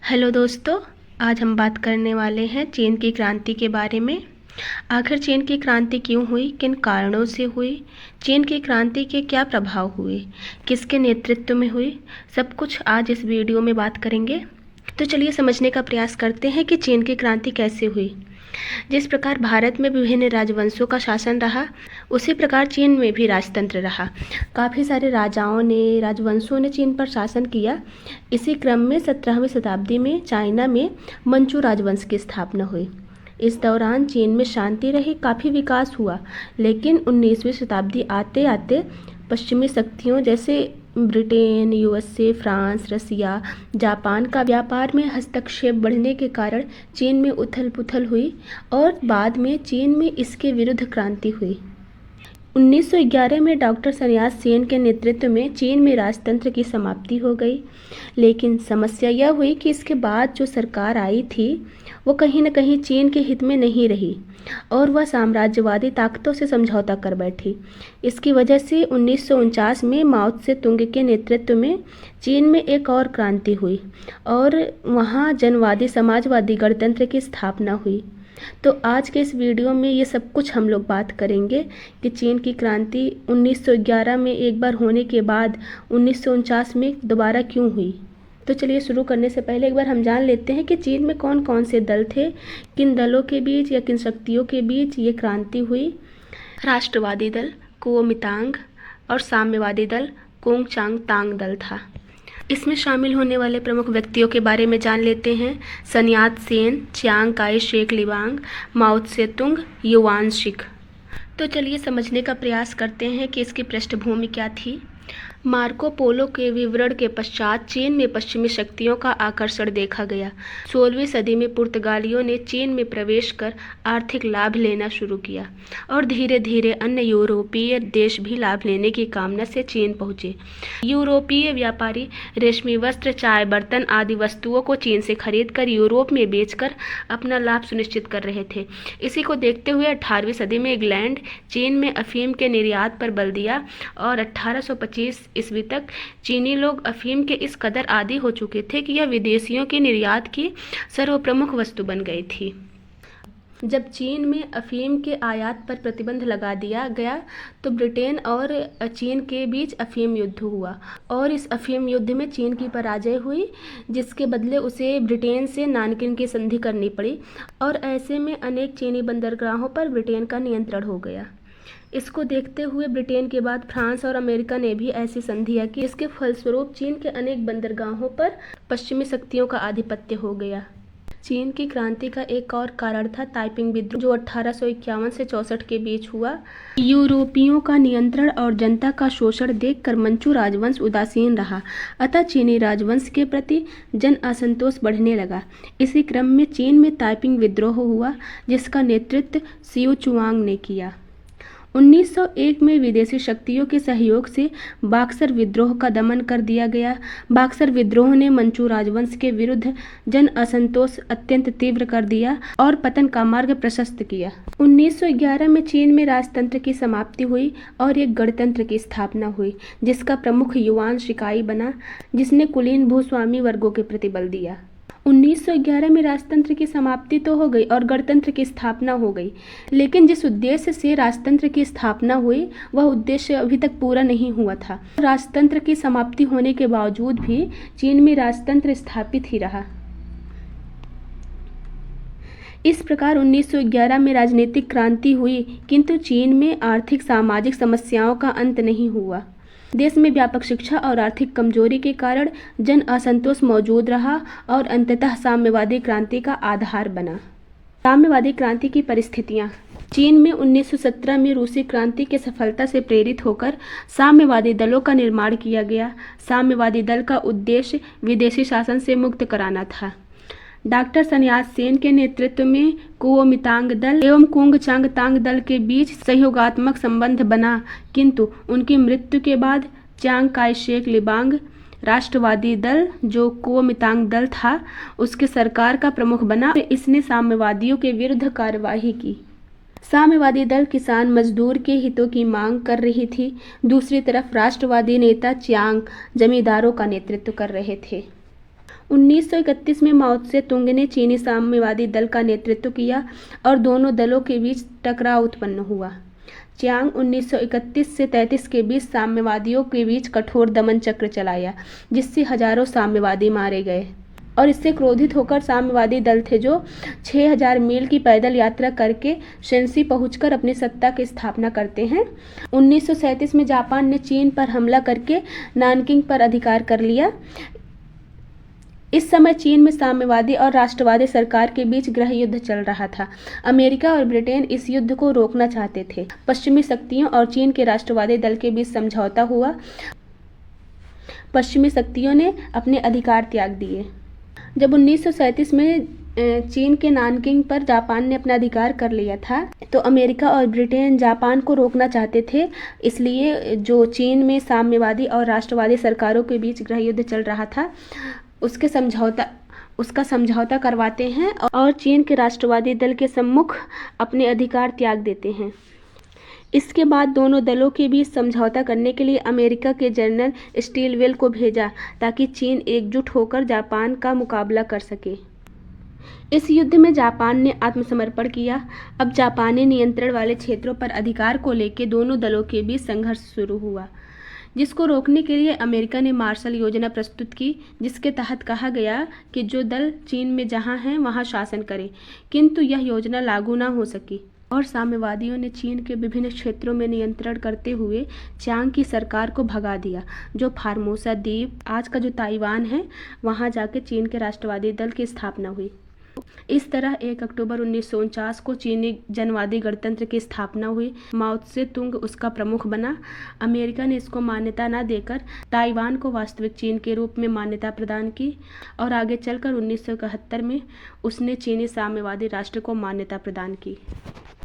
Hello दोस्तों, आज हम बात करने वाले हैं चीन की क्रांति के बारे में। आखिर चीन की क्रांति क्यों हुई, किन कारणों से हुई, चीन की क्रांति के क्या प्रभाव हुए, किसके नेतृत्व में हुई, सब कुछ आज इस वीडियो में बात करेंगे। तो चलिए समझने का प्रयास करते हैं कि चीन की क्रांति कैसे हुई। जिस प्रकार भारत में विभिन्न राजवंशों का शासन रहा, उसी प्रकार चीन में भी राजतंत्र रहा। काफ़ी सारे राजाओं ने, राजवंशों ने चीन पर शासन किया। इसी क्रम में 17वीं शताब्दी में चाइना में मंचू राजवंश की स्थापना हुई। इस दौरान चीन में शांति रही, काफ़ी विकास हुआ, लेकिन 19वीं शताब्दी आते आते पश्चिमी शक्तियों जैसे ब्रिटेन, यूएसए, फ्रांस, रसिया, जापान का व्यापार में हस्तक्षेप बढ़ने के कारण चीन में उथल पुथल हुई और बाद में चीन में इसके विरुद्ध क्रांति हुई। 1911 में डॉक्टर sun yat-sen के नेतृत्व में चीन में राजतंत्र की समाप्ति हो गई। लेकिन समस्या यह हुई कि इसके बाद जो सरकार आई थी वो कहीं न कहीं चीन के हित में नहीं रही और वह साम्राज्यवादी ताकतों से समझौता कर बैठी। इसकी वजह से 1949 में माओ त्से तुंग के नेतृत्व में चीन में एक और क्रांति हुई और वहाँ जनवादी समाजवादी गणतंत्र की स्थापना हुई। तो आज के इस वीडियो में ये सब कुछ हम लोग बात करेंगे कि चीन की क्रांति 1911 में एक बार होने के बाद 1949 में दोबारा क्यों हुई। तो चलिए शुरू करने से पहले एक बार हम जान लेते हैं कि चीन में कौन कौन से दल थे, किन दलों के बीच या किन शक्तियों के बीच ये क्रांति हुई। राष्ट्रवादी दल कुओमितांग और साम्यवादी दल कुओमितांग दल था। इसमें शामिल होने वाले प्रमुख व्यक्तियों के बारे में जान लेते हैं। sun yat-sen, Chiang Kai Shek लिबांग, Mao Tse Tung, yuan chic. तो चलिए समझने का प्रयास करते हैं कि इसकी पृष्ठभूमि क्या थी। मार्को पोलो के विवरण के पश्चात चीन में पश्चिमी शक्तियों का आकर्षण देखा गया। 16वीं सदी में पुर्तगालियों ने चीन में प्रवेश कर आर्थिक लाभ लेना शुरू किया और धीरे धीरे अन्य यूरोपीय देश भी लाभ लेने की कामना से चीन पहुंचे। यूरोपीय व्यापारी रेशमी वस्त्र, चाय, बर्तन आदि वस्तुओं को चीन से खरीदकर यूरोप में बेचकर अपना लाभ सुनिश्चित कर रहे थे। इसी को देखते हुए 18वीं सदी में इंग्लैंड चीन में अफीम के निर्यात पर बल दिया और 1825 ईस्वी तक चीनी लोग अफीम के इस कदर आदी हो चुके थे कि यह विदेशियों के निर्यात की सर्वप्रमुख वस्तु बन गई थी। जब चीन में अफीम के आयात पर प्रतिबंध लगा दिया गया तो ब्रिटेन और चीन के बीच अफीम युद्ध हुआ और इस अफीम युद्ध में चीन की पराजय हुई, जिसके बदले उसे ब्रिटेन से नानकिन की संधि करनी पड़ी और ऐसे में अनेक चीनी बंदरगाहों पर ब्रिटेन का नियंत्रण हो गया। इसको देखते हुए ब्रिटेन के बाद फ्रांस और अमेरिका ने भी ऐसी संधियां की। इसके फलस्वरूप चीन के अनेक बंदरगाहों पर पश्चिमी शक्तियों का आधिपत्य हो गया। चीन की क्रांति का एक और कारण था ताइपिंग विद्रोह, जो 1851 से 64 के बीच हुआ। यूरोपियों का नियंत्रण और जनता का शोषण देखकर मंचू राजवंश उदासीन रहा, अतः चीनी राजवंश के प्रति जन असंतोष बढ़ने लगा। इसी क्रम में चीन में ताइपिंग विद्रोह हुआ, जिसका नेतृत्व सियो चुआंग ने किया। 1901 में विदेशी शक्तियों के सहयोग से बक्सर विद्रोह का दमन कर दिया गया। बक्सर विद्रोह ने मंचू राजवंश के विरुद्ध जन असंतोष अत्यंत तीव्र कर दिया और पतन का मार्ग प्रशस्त किया। 1911 में चीन में राजतंत्र की समाप्ति हुई और एक गणतंत्र की स्थापना हुई, जिसका प्रमुख युआन शिकाई बना, जिसने कुलीन भूस्वामी वर्गों के प्रति बल दिया। 1911 में राजतंत्र की समाप्ति तो हो गई और गणतंत्र की स्थापना हो गई, लेकिन जिस उद्देश्य से राजतंत्र की स्थापना हुई वह उद्देश्य अभी तक पूरा नहीं हुआ था। राजतंत्र की समाप्ति होने के बावजूद भी चीन में राजतंत्र स्थापित ही रहा। इस प्रकार 1911 में राजनीतिक क्रांति हुई, किंतु चीन में आर्थिक सामाजिक समस्याओं का अंत नहीं हुआ। देश में व्यापक शिक्षा और आर्थिक कमजोरी के कारण जन असंतोष मौजूद रहा और अंततः साम्यवादी क्रांति का आधार बना। साम्यवादी क्रांति की परिस्थितियां। चीन में 1917 में रूसी क्रांति के सफलता से प्रेरित होकर साम्यवादी दलों का निर्माण किया गया। साम्यवादी दल का उद्देश्य विदेशी शासन से मुक्त कराना था। डॉक्टर sun yat-sen के नेतृत्व में कुओमितांग दल एवं कुओमितांग दल के बीच सहयोगात्मक संबंध बना, किंतु उनकी मृत्यु के बाद चियांग काई शेक लिबांग राष्ट्रवादी दल, जो कुओमितांग दल था, उसके सरकार का प्रमुख बना। इसने साम्यवादियों के विरुद्ध कार्यवाही की। साम्यवादी दल किसान मजदूर के हितों की मांग कर रही थी। दूसरी तरफ राष्ट्रवादी नेता चियांग जमींदारों का नेतृत्व कर रहे थे। 1931 में माओ त्से तुंग ने चीनी साम्यवादी दल का नेतृत्व किया और दोनों दलों के बीच टकराव उत्पन्न हुआ। चियांग 1931 से 33 के बीच साम्यवादियों के बीच कठोर दमन चक्र चलाया, जिससे हजारों साम्यवादी मारे गए और इससे क्रोधित होकर साम्यवादी दल थे जो 6000 मील की पैदल यात्रा करके शेंसी पहुंचकर अपनी सत्ता की स्थापना करते हैं। 1937 में जापान ने चीन पर हमला करके नानकिंग पर अधिकार कर लिया। इस समय चीन में साम्यवादी और राष्ट्रवादी सरकार के बीच गृह युद्ध चल रहा था। अमेरिका और ब्रिटेन इस युद्ध को रोकना चाहते थे। पश्चिमी शक्तियों और चीन के राष्ट्रवादी दल के बीच समझौता हुआ। पश्चिमी शक्तियों ने अपने अधिकार त्याग दिए। जब 1937 में चीन के नानकिंग पर जापान ने अपना अधिकार कर लिया था, तो अमेरिका और ब्रिटेन जापान को रोकना चाहते थे। इसलिए जो चीन में साम्यवादी और राष्ट्रवादी सरकारों के बीच गृह युद्ध चल रहा था, उसका समझौता करवाते हैं और चीन के राष्ट्रवादी दल के सम्मुख अपने अधिकार त्याग देते हैं। इसके बाद दोनों दलों के बीच समझौता करने के लिए अमेरिका के जनरल स्टिलवेल को भेजा, ताकि चीन एकजुट होकर जापान का मुकाबला कर सके। इस युद्ध में जापान ने आत्मसमर्पण किया। अब जापानी नियंत्रण वाले क्षेत्रों पर अधिकार को लेकर दोनों दलों के बीच संघर्ष शुरू हुआ, जिसको रोकने के लिए अमेरिका ने मार्शल योजना प्रस्तुत की, जिसके तहत कहा गया कि जो दल चीन में जहां हैं वहां शासन करे। किंतु यह योजना लागू न हो सकी और साम्यवादियों ने चीन के विभिन्न क्षेत्रों में नियंत्रण करते हुए चियांग की सरकार को भगा दिया, जो फार्मोसा द्वीप, आज का जो ताइवान है, वहां जाके चीन के राष्ट्रवादी दल की स्थापना हुई। इस तरह 1 अक्टूबर 1949 को चीनी जनवादी गणतंत्र की स्थापना हुई। माओ त्से तुंग उसका प्रमुख बना। अमेरिका ने इसको मान्यता न देकर ताइवान को वास्तविक चीन के रूप में मान्यता प्रदान की और आगे चलकर 1971 में उसने चीनी साम्यवादी राष्ट्र को मान्यता प्रदान की।